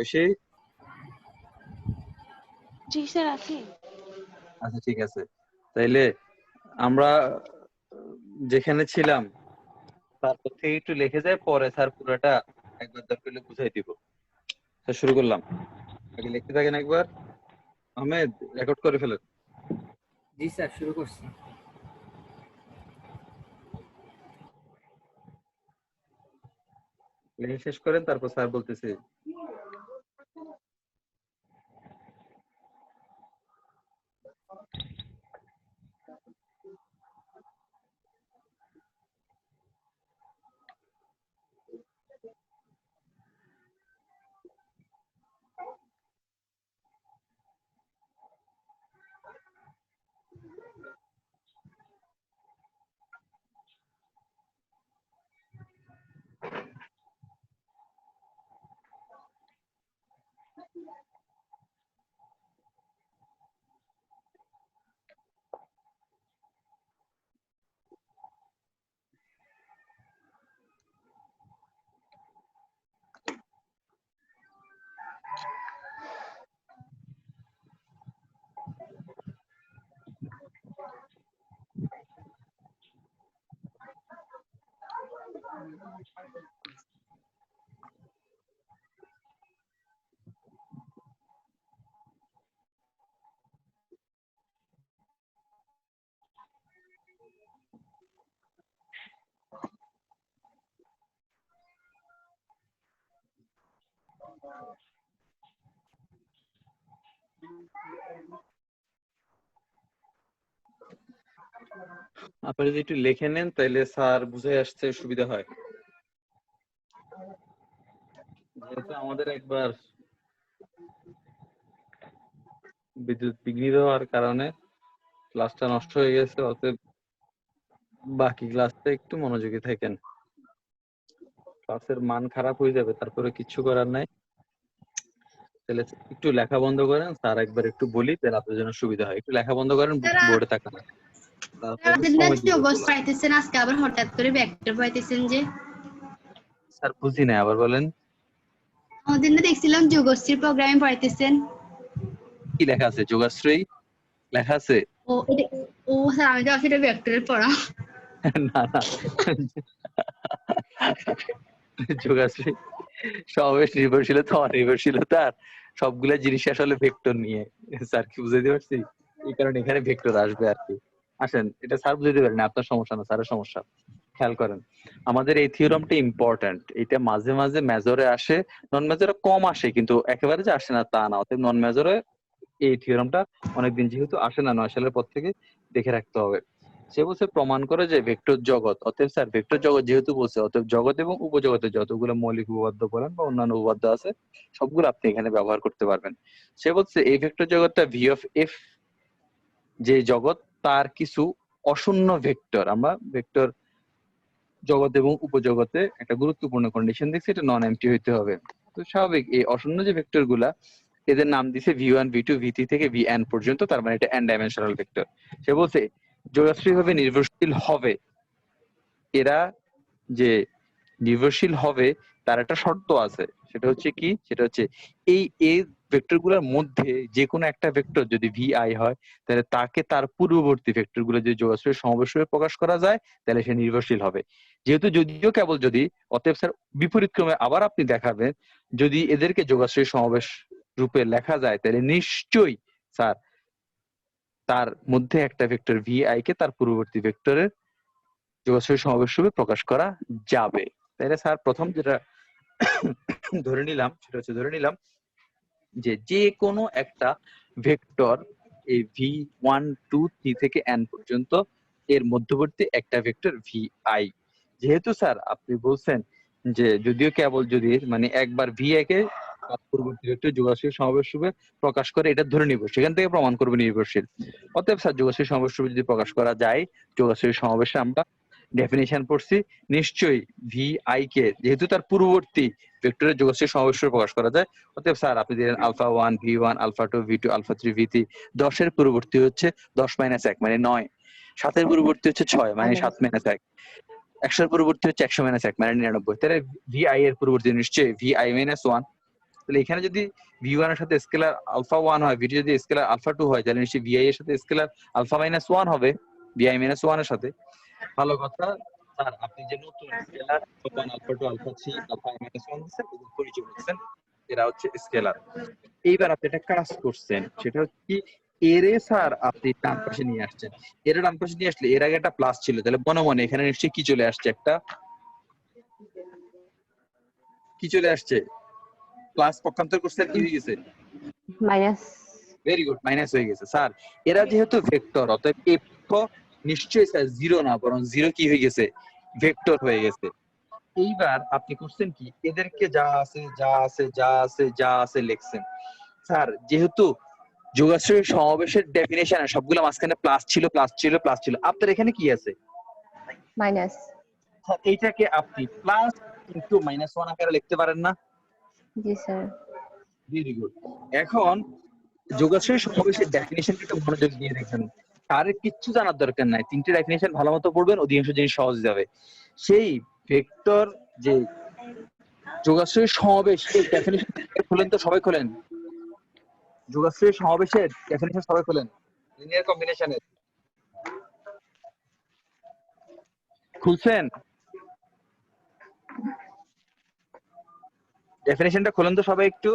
ঐশী? জি sir আছি। আচ্ছা ঠিক আছে, তাইলে আমরা যেখানে ছিলাম তারপর থেকে একটু লিখে যায়, পরে স্যার পুরোটা একবার দরকার হলে বুঝাই দিব। স্যার শুরু করলাম, আগে লিখতে থাকেন একবার। আহমেদ রেকর্ড করে ফেলেন। জি স্যার শুরু করছি। লিখে শেষ করেন, তারপর স্যার বলতেছে। আপনি যদি একটু লিখে নেন তাহলে স্যার বুঝে আসতে সুবিধা হয়। যেহেতু আমাদের একবার বিদ্যুৎ বিঘ্নিত হওয়ার কারণে ক্লাসটা নষ্ট হয়ে গেছে, অতএব বাকি ক্লাসটা একটু মনোযোগী থাকেন। ক্লাসের মান খারাপ হয়ে যাবে, তারপরে কিছু করার নাই। তাহলে একটু লেখা বন্ধ করেন, স্যার একবার একটু বলি, তাহলে আপনার জন্য সুবিধা হয়। একটু লেখা বন্ধ করেন, বোর্ডে তাকান। আজকে আবার হঠাৎ করে ভেক্টর পাইতেছেন যে? স্যার বুঝি না, আবার বলেন। আমাদের না দেখছিলাম যোগশ্রী প্রোগ্রামে পড়াইতেছেন। কি লেখা আছে? যোগাশ্রী লেখা আছে? ও স্যার, আমি তো আসলে ভেক্টরের পড়া। না না, যোগাশ্রী সমাবেশ নির্ভরশীলতা অনির্ভরশীলতার সবগুলা জিনিস আসলে ভেক্টর নিয়ে। স্যার কি বুঝাইতে পারছি? এই কারণে এখানে ভেক্টর আসবে আর কি। আসেন, এটা স্যার বুঝাইতে পারেন, আপনার সমস্যা না, স্যারের সমস্যা। খেয়াল করেন, আমাদের এই থিওরামটা ইম্পর্টেন্ট। এটা মাঝে মাঝে মেজরে আসে, নন মেজরে কম আসে, কিন্তু একেবারে যে আসে না তা না। অতএব নন মেজরে এই থিওরামটা অনেকদিন যেহেতু আসে না, 9 সালের পর থেকে দেখে রাখতে হবে। সে বলছে প্রমাণ করে যে ভেক্টর জগৎ, অতএব স্যার ভেক্টর জগৎ যেহেতু বলছে, অতএব জগৎ এবং উপজগতের যতগুলো মৌলিক উপপাদ্য বলেন বা অন্যান্য উপপাদ্য আছে সবগুলো আপনি এখানে ব্যবহার করতে পারবেন। সে বলছে এই ভেক্টর জগৎটা ভি অফ এফ যে জগৎ, তার কিছু অশূন্য ভেক্টর, আমরা ভেক্টর জগৎ এবং উপজগতে একটা গুরুত্বপূর্ণ কন্ডিশন দেখছি, এটা নন এমটি হইতে হবে। তো স্বাভাবিক এই অশূন্য যে ভেক্টর গুলা, এদের নাম দিছে ভি1 ভি2 ভি3 থেকে ভিএন পর্যন্ত, তার মানে এটা এন ডাইমেনশনাল ভেক্টর। সে বলছে যোগাশ্রী ভাবে নির্ভরশীল হবে। এরা যে নির্ভরশীল হবে তার একটা শর্ত আছে, সেটা হচ্ছে কি? সেটা হচ্ছে এই ভেক্টর গুলোর মধ্যে যে কোনো একটা ভেক্টর যদি ভি আই হয়, তাহলে তাকে তার পূর্ববর্তী ভেক্টর গুলো যদি যোগাশ্রয়ের সমাবেশ রূপে প্রকাশ করা যায়, তাহলে সে নির্ভরশীল হবে। যেহেতু যদিও কেবল যদি, অতএব স্যার বিপরীত ক্রমে আবার আপনি দেখাবেন, যদি এদেরকে যোগাশ্রয়ের সমাবেশ রূপে লেখা যায়, তাহলে নিশ্চয়ই স্যার তার মধ্যে একটা ভেক্টর ভি আই কে তার পূর্ববর্তী ভেক্টরের যোগাশ্রয়ের সমাবেশ রূপে প্রকাশ করা যাবে। তাহলে স্যার প্রথম যেটা ধরে নিলাম সেটা হচ্ছে, ধরে নিলাম যে যে কোনো একটা ভেক্টর এই v1 2 3 থেকে n পর্যন্ত এর মধ্যবর্তী একটা ভেক্টর vi। যেহেতু স্যার আপনি বলছেন যে যদিও কেবল যদি মানে একবার vi কে তার পূর্ববর্তী ভেক্টর যোগাশ্রয়ের সমাবেশ রূপে প্রকাশ করে, এটা ধরে নিব, সেখান থেকে প্রমাণ করবে নির্ভরশীল। অতএব স্যার যোগাশ্রয়ের সমাবেশ রূপে যদি প্রকাশ করা যায়, যোগাশ্রয়ের সমাবেশে আমরা ডেফিনিশন পড়ছি, নিশ্চয়ই vi কে যেহেতু তার পূর্ববর্তী ভেক্টরের যোগাশ্রয়ের সমাবেশ রূপে প্রকাশ করা যায়, অতএব স্যার আপনি দিলেন alpha 1 v1 alpha 2 v2 alpha 3 v3। 10 এর পূর্ববর্তী হচ্ছে 10 - 1 মানে 9, 7 এর পূর্ববর্তী হচ্ছে 6 মানে 7 - 1, 100 এর পূর্ববর্তী হচ্ছে 100 - 1 মানে 99। তাহলে vi এর পূর্ববর্তী নিশ্চয়ই vi - 1। তাহলে এখানে যদি v1 এর সাথে স্কেলার আলফা 1 হয়, v2 যদি স্কেলার আলফা 2 হয়, তাহলে নিশ্চয়ই vi এর সাথে স্কেলার আলফা মাইনাস 1 হবে, vi মাইনাস 1 এর সাথে। ভালো কথা স্যার, আপনি যে নতুন scalar alpha 1 alpha 2 alpha 3 alpha minus 1 দিচ্ছেন, এদের পরিচয় দিচ্ছেন, এরা হচ্ছে স্কেলার। এইবার আপনি একটা কাজ করছেন, সেটা হচ্ছে কি এর স্যার আপনি ডান পাশে নিয়ে আসছেন। এর ডান পাশে নিয়ে আসলে এর আগে একটা প্লাস ছিল, তাহলে মনে মনে এখানে নিশ্চয়ই কি চলে আসছে, একটা কি চলে আসছে, প্লাস পক্ষান্তর করছে, কি হয়ে গেছে, মাইনাস। ভেরি গুড, মাইনাস হয়ে গেছে। স্যার এরা যেহেতু ভেক্টর, অতএব এই পক্ষ নিশ্চয়ই স্যার জিরো না, বরং জিরো কি হয়ে গেছে, ভেক্টর হয়ে গেছে। এইবার আপনি করছেন কি, এদেরকে যা আছে যা আছে যা আছে যা আছে লিখছেন। স্যার যেহেতু যোগাশ্রয়ের সমাবেশের ডেফিনেশনে সবগুলো মাঝখানে প্লাস ছিল প্লাস ছিল প্লাস ছিল, আপনার এখানে কি আছে, মাইনাস। স্যার এইটাকে আপনি প্লাস ইনটু মাইনাস 1 আকারে লিখতে পারেন না? জি স্যার। Very good. এখন যোগাশ্রয়ের সমাবেশের ডেফিনেশনটা একটু মনোযোগ দিয়ে দেখবেন, তার কিচ্ছু জানার দরকার নাই, তিনটে ডেফিনেশন ভালো মতো পড়বেন, অধিকাংশ জিনিস সহজ যাবে। সেই ভেক্টর যে যোগাশ্রয়ের সমাবেশ, এই ডেফিনেশন খুলেন তো, সবাই খুলেন, যোগাশ্রয়ের সমাবেশের ডেফিনেশন সবাই খুলেন, লিনিয়ার কম্বিনেশনের খুলছেন, ডেফিনেশনটা খুলেন তো সবাই একটু।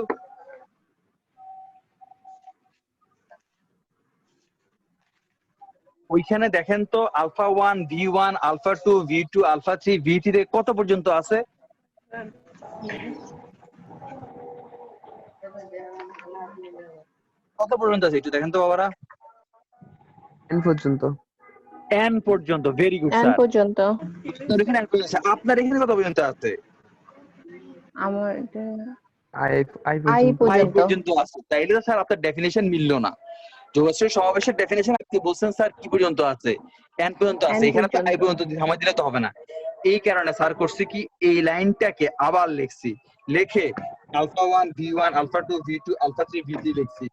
ওইখানে দেখেন তো alpha 1 v1 alpha 2 v2 alpha 3 v3 কত পর্যন্ত আছে? কত পর্যন্ত আছে একটু দেখেন তো বাবারা। n পর্যন্ত। n পর্যন্ত, ভেরি গুড n স্যার। পর্যন্ত। আপনার এখানে n পর্যন্ত আছে, আপনার এখানে কত পর্যন্ত আছে? আমার i I পর্যন্ত। i পর্যন্ত। পর্যন্ত আছে। তাইলে তো স্যার আপনার ডেফিনেশন মিললো না। যোগাশ্রয় সমাবেশের ডেফিনেশন আপনি বলছেন স্যার কি পর্যন্ত আছে, n পর্যন্ত আছে, n এখানে তো i পর্যন্ত। পর্যন্ত সময় দিলে তো হবে না। এই কারণে স্যার করছি কি, এই লাইনটাকে আবার লিখছি, লিখে alpha 1 v1 alpha 2 v2 alpha 3 v3 লিখছি,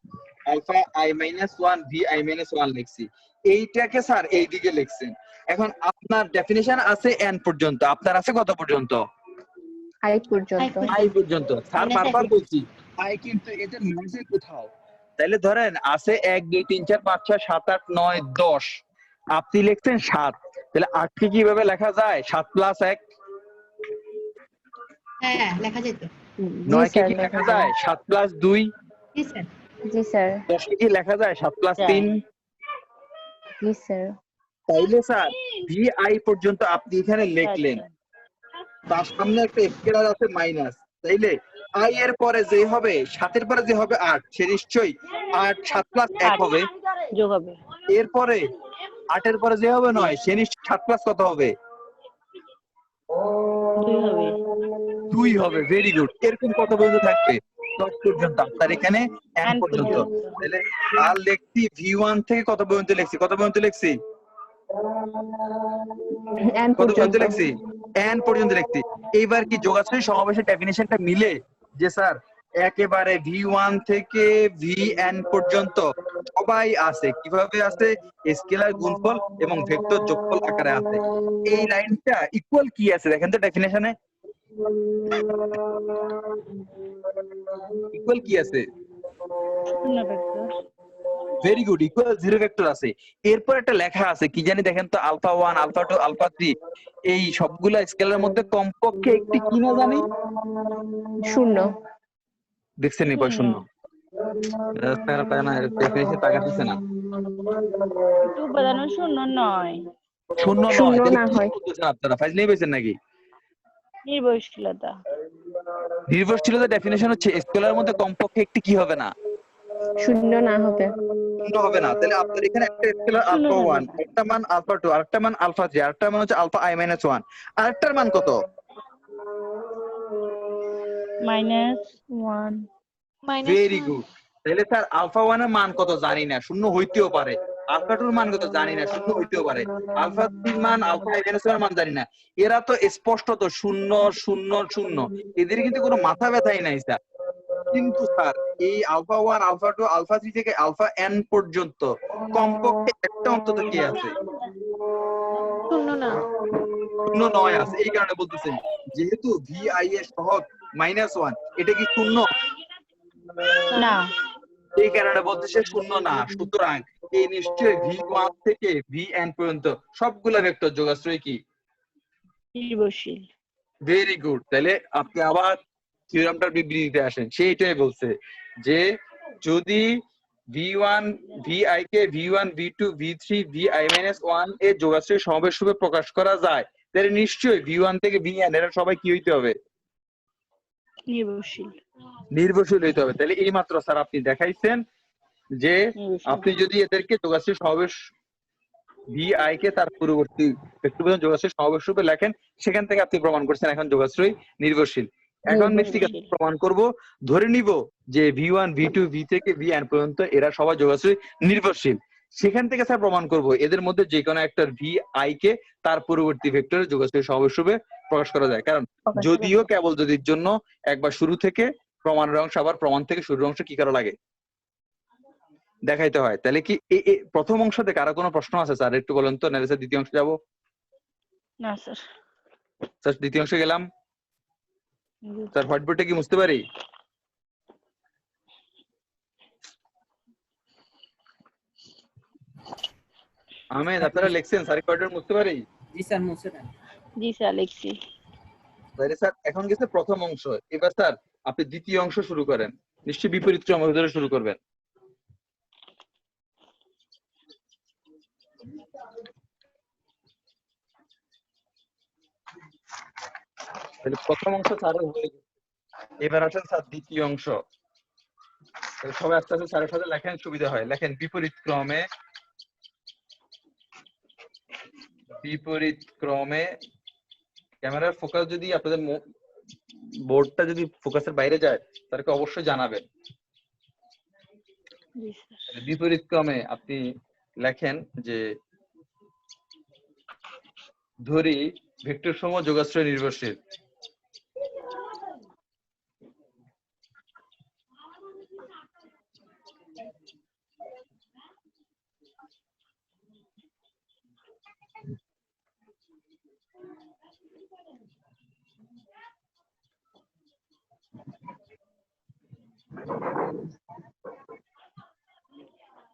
alpha i minus 1 v i minus 1 লিখছি। এইটাকে স্যার এইদিকে লিখছেন। এখন আপনার ডেফিনেশন আছে n পর্যন্ত, আপনার আছে কত পর্যন্ত? I পর্যন্ত। i পর্যন্ত। স্যার বারবার বলছি i কিন্তু এটা নয় কোথাও। তাহলে ধরেন আছে 1 2 3 4 5 6 7 8 9 10, আপনি লিখছেন 7, তাহলে 8 কে কিভাবে লেখা যায়, 7 প্লাস 1? হ্যাঁ লেখা যেত। জি 9 কে স্যার কি লেখা লেখা যায়, যায়। 7 প্লাস 2? জি স্যার। জি স্যার। 10 কে কি লেখা যায়, 7 প্লাস 3? জি স্যার। তাইলে স্যার vi পর্যন্ত আপনি এখানে লিখলেন, তার সামনে একটা স্কেলার আছে মাইনাস, তাইলে i এর পরে যে হবে, 7 এর পরে যে হবে 8, সে নিশ্চয়ই 8 7 প্লাস 1 হবে, যোগ হবে। এরপরে 8 এর পরে যে হবে 9, সে নিশ্চয়ই 7 প্লাস কত হবে, 2 হবে। 2 হবে। Very good. এরকম কত পর্যন্ত থাকবে, 10 পর্যন্ত। আপনার এখানে n n পর্যন্ত। পর্যন্ত। তাহলে আর লিখছি v1 থেকে কত পর্যন্ত লিখছি, কত পর্যন্ত লিখছি, n কত পর্যন্ত পর্যন্ত। লিখছি, n পর্যন্ত লিখছি। এইবার কি যোগাশ্রয় সমাবেশের ডেফিনেশনটা মিলে যে স্যার একেবারে v1 থেকে vn পর্যন্ত সবাই আছে, কিভাবে আছে, স্কেলার গুণফল এবং ভেক্টর যোগফল আকারে আছে। এই লাইনটা ইকুয়াল কি আছে দেখেন তো ডেফিনেশনে, ইকুয়াল কি আছে, শূন্য vector. Very good, equal zero vector আছে। এরপর একটা লেখা আছে কি জানি দেখেন তো, আলফা 1 আলফা 2 আলফা 3, এই সবগুলা স্কেলারের মধ্যে কমপক্ষে একটি কি না জানি, শূন্য। দেখছেন নি, শূন্য। ডেফিনেশন তাকাতেছে না, একটু উপাদান শূন্য নয়, শূন্য নয়। শূন্য তাহলে না কি হয়। বলতেছেন আপনারা, ফাইজলামি পেয়েছেন নাকি? নির্ভরশীলতা। নির্ভরশীলতা ডেফিনেশন হচ্ছে স্কেলারের মধ্যে কমপক্ষে একটি কি হবে না, শূন্য না হবে। শূন্য হবে না। তাহলে আপনার এখানে একটা স্কেলার শূন্য আলফা হবে 1, না। একটা মান আলফা 2, আরেকটা মান আলফা 3, আরেকটা মান হচ্ছে আলফা i মাইনাস 1, আরেকটার মান কত, -1 ভেরি গুড। তাহলে স্যার আলফা 1 এর মান কত জানি না, শূন্য হইতেও পারে। আলফা 2 এর মান কত জানি না, শূন্য হইতেও পারে। আলফা 3 মান, আলফা i মাইনাস 1 এর মান জানি না। এরা তো স্পষ্টত শূন্য শূন্য শূন্য, এদের কিন্তু কোনো মাথা ব্যথাই নাই স্যার। কিন্তু স্যার এই আলফা 1 আলফা 2 আলফা 3 থেকে আলফা n পর্যন্ত কমপক্ষে একটা অন্তত কি আছে, শূন্য না। শূন্য নয় আছে। এই কারণে বলতেছেন যেহেতু vi এর সহগ -1, এটা কি শূন্য, না। এই কারণে বলতেছে শূন্য না। সুতরাং এই নিশ্চয়ই V1 থেকে Vn পর্যন্ত সবগুলা ভেক্টর যোগাশ্রয় কি? নির্ভরশীল। Very good. তাহলে আপনি আবার থিওরামটার বিবৃতিতে আসেন। সে এটাই বলছে যে যদি V1 Vi কে V1 V2 V3 Vi-1 এর যোগাশ্রয় সমাবেশ রূপে প্রকাশ করা যায়, তাহলে নিশ্চয়ই V1 থেকে Vn এরা সবাই কি হইতে হবে? নির্ভরশীল। নির্ভরশীল হইতে হবে। তাহলে এই মাত্র স্যার আপনি দেখাইছেন যে নির্ভরশীল। আপনি যদি এদেরকে যোগাশ্রয় সমাবেশ VI কে তার পূর্ববর্তী ব্যক্তিগত যোগাশ্রয় সমাবেশ রূপে লেখেন, সেখান থেকে আপনি প্রমাণ করছেন এখন যোগাশ্রয় নির্ভরশীল। এখন মৃত্তিকা প্রমাণ করব, ধরে নিব যে V1 V2 V থেকে Vn পর্যন্ত এরা সবাই যোগাশ্রয় নির্ভরশীল। সেখান থেকে স্যার প্রমাণ করব এদের মধ্যে যে কোনো একটা VI কে তার পূর্ববর্তী ভেক্টরের যোগাশ্রয় সমাবেশ রূপে প্রকাশ করা যায়। কারণ যদিও কেবল যদির জন্য একবার শুরু থেকে প্রমাণের অংশ আবার প্রমাণ থেকে শুরুর অংশ কি করা লাগে? দেখাইতে হয়। তাহলে কি প্রথম অংশ থেকে আরো কোনো প্রশ্ন আছে স্যার? একটু বলেন তো, নাহলে স্যার দ্বিতীয় অংশে যাবো। না স্যার। স্যার দ্বিতীয় অংশে গেলাম। স্যার হোয়াইটবোর্ডটা কি মুছতে পারি? আহমেদ, আপনারা লিখছেন স্যার হোয়াইটবোর্ড মুছতে পারি? জি স্যার, মুছে দেন। জি স্যার, লিখছি। তাহলে স্যার এখন গেছে প্রথম অংশ। এবার স্যার আপনি দ্বিতীয় অংশ শুরু করেন। নিশ্চয়ই বিপরীত ক্রম ধরে শুরু করবেন। তাহলে প্রথম অংশ স্যারের হয়ে গেছে। এবার আছেন স্যার দ্বিতীয় অংশ। সবাই আস্তে আস্তে স্যারের সাথে লেখেন, সুবিধা হয়। লেখেন বিপরীত ক্রমে ক্যামেরার ফোকাস যদি আপনাদের বোর্ডটা যদি ফোকাসের বাইরে যায় তাহলে অবশ্যই জানাবেন। জি স্যার। বিপরীত ক্রমে আপনি লেখেন যে ধরি ভেক্টর সমূহ যোগাশ্রয় নির্ভরশীল।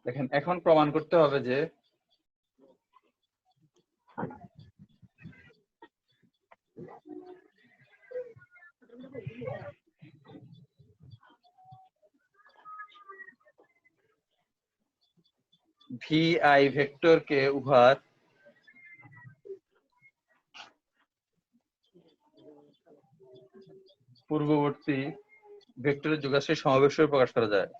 দেখেন এখন প্রমাণ করতে হবে যে VI ভেক্টরকে উভয় পূর্ববর্তী ভেক্টরের যোগাশ্রয় সমাবেশ রূপে প্রকাশ করা যায়।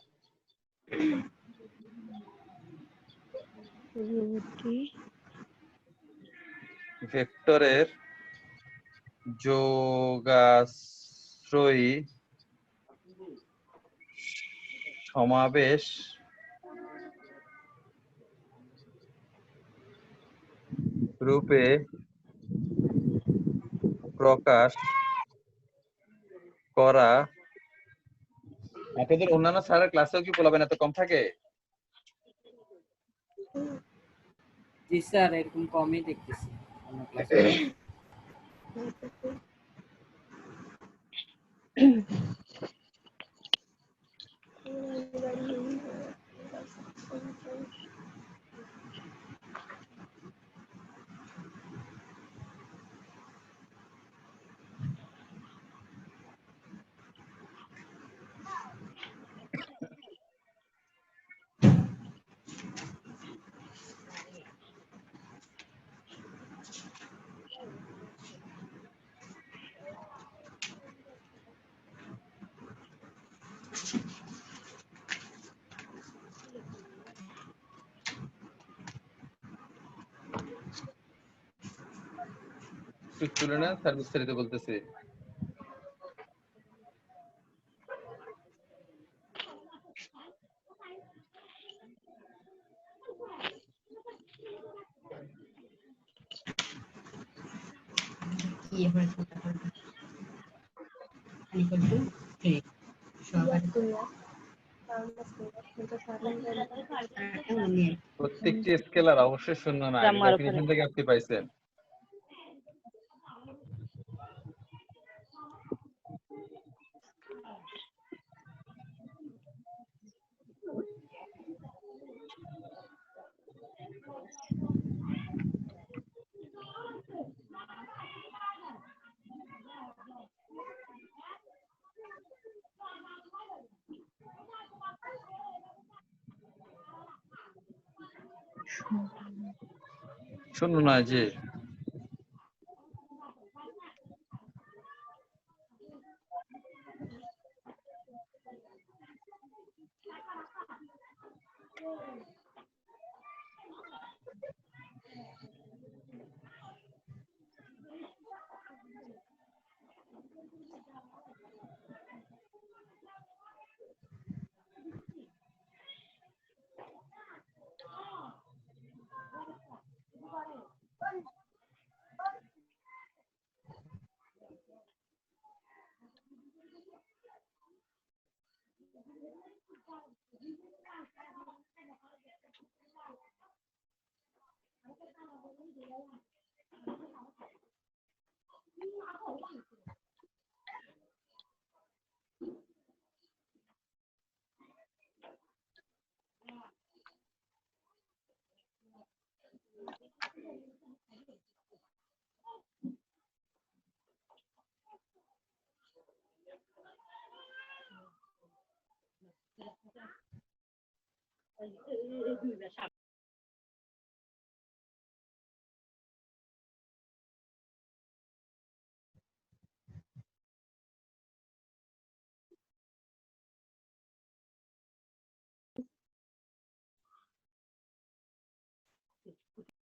পূর্ববর্তী ভেক্টরের যোগাশ্রয়ী সমাবেশ রূপে প্রকাশ করা। আপনাদের অন্যান্য স্যারের ক্লাসেও কি বলবেন এত কম থাকে? জি স্যার, এরকম কমই দেখতেছি অন্য ক্লাসে। তুলে নেন স্যার, বিস্তারিত বলতেছি। প্রত্যেকটি স্কেলার অবশ্যই শূন্য না, এটা আমার ওখানে ডেফিনিশন থেকে আপনি পাইছেন। শূন্য নয় যে